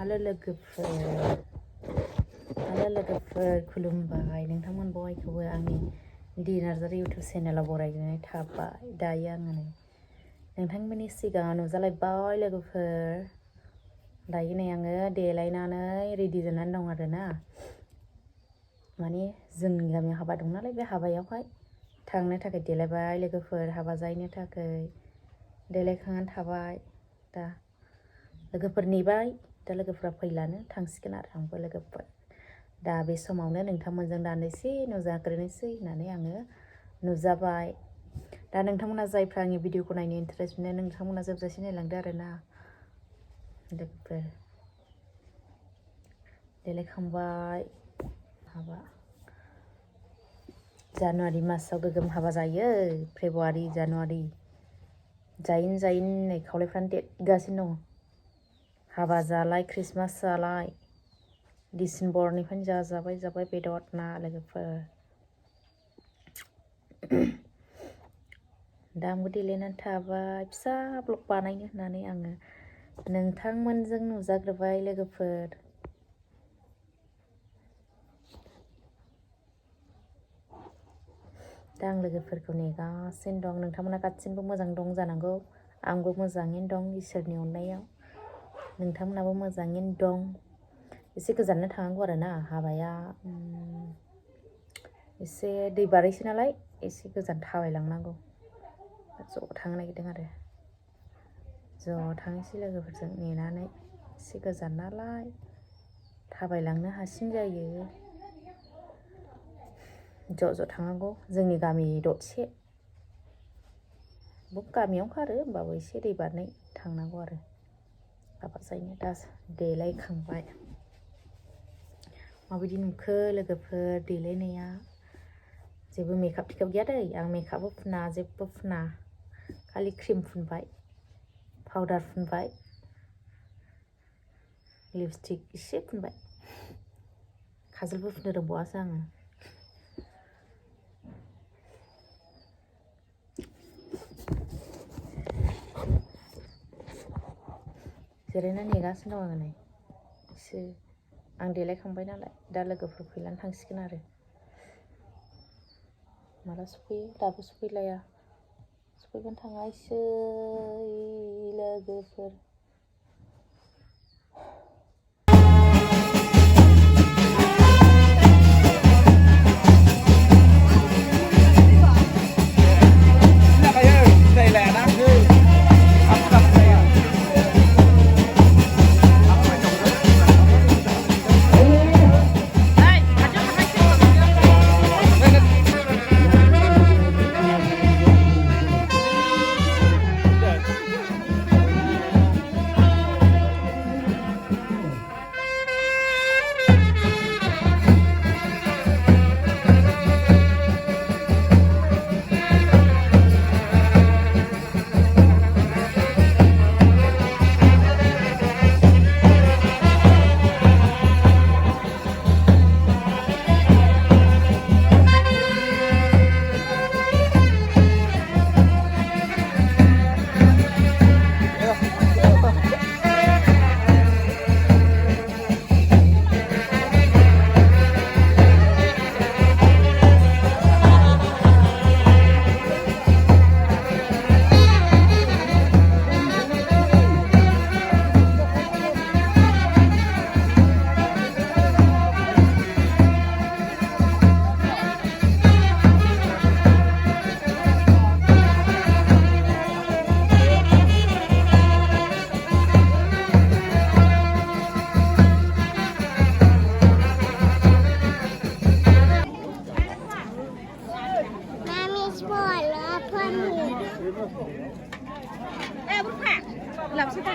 Halo लोगोफोर खुलुमबाय नोंथांमोन बयखौबो आंनि डिनारजारि इउटुब चेनेलाव बरायनानै थाबाय दायो आङो नोंथांमोननि सिगाङाव नुजालायबाय लोगोफोर दायो नै आङो देलायनानै रेडि जानानै दं आरोना माने जोंनि गामियाव हाबा दं नालाय बे हाबायावहाय थांनो थाखाय देलायबाय लोगोफोर हाबा जाहैनो थाखाय देलायखांनानै थाबाय दा लोगोफोर नेबाय दा लोगोफोरा फैलानो थांसिगोन आरो आंबो लोगोफोर दा बे समावनो नोंथांमोनजों दान्दिसे नुजाग्रोनोसै होननानै आङो नुजाबाय दा नोंथांमोना जायफ्रा आंनि भिडिअखौ नायनो इन्टारेस्ट मोनो नोंथांमोना जोबजासे नायलांदो आरोना लोगोफोर देलायखांबाय हाबा जानुवारि मासाव गोगोम हाबा जायो फेब्रुवारि जानुवारि जायिन नै खावलायफ्रानो देरगासिनो दङ हाबा जालाय ख्रिस्टमास जालाय डिसेम्बरनिफ्रायनो जाबाय बेदर ना लोगोफोर दा आंबो देलायनानै थाबाय फिसा ब्लग बानायनो होननानै आङो नोंथांमोनजों नुजाग्रोबाय लोगोफोर दा आं लोगोफोरखौ नेगासिनो दं नोंथांमोना गासिबो मोजां दं जानांगौ आंबो मोजाङैनो दं इसोरनि अननायाव नोंथांमोनाबो मोजाङैनो दं एसे गोजाननो थांनांगौ आरोना हाबाया एसे दै बारैसो नालाय एसे गोजान थाबायलांनांगौ ज' थांनो नागिरदों आरो ज' थांनोसै लोगोफोरजों नेनानै एसे गोजान नालाय थाबायलांनो हारसिं जायो ज' थांनांगौ जोंनि गामि दरसे गामियावनो खारो होमबाबो एसे दै बारनाय थांनांगौ आरो हाबा जाहैनो दा देलायखांबाय माबायदि नुखो लोगोफोर देलायनाया जेबो मेकआप टेकआप गैया दै आं मेकआपबो फुना जेबो फुना खालि क्रिम फुनबाय पाउडार फुनबाय लिपस्टिक एसे फुनबाय काजलबो फुननो रोंबावासो आङो जिरायना नेगासिनो दं आङो नै एसे आं देलायखांबाय नालाय दा लोगोफोर फैनानै थांसिगोन आरो माला सफैयो दाबो सफैलाया सफैबानो थांनायसै लोगोफोर làm sao con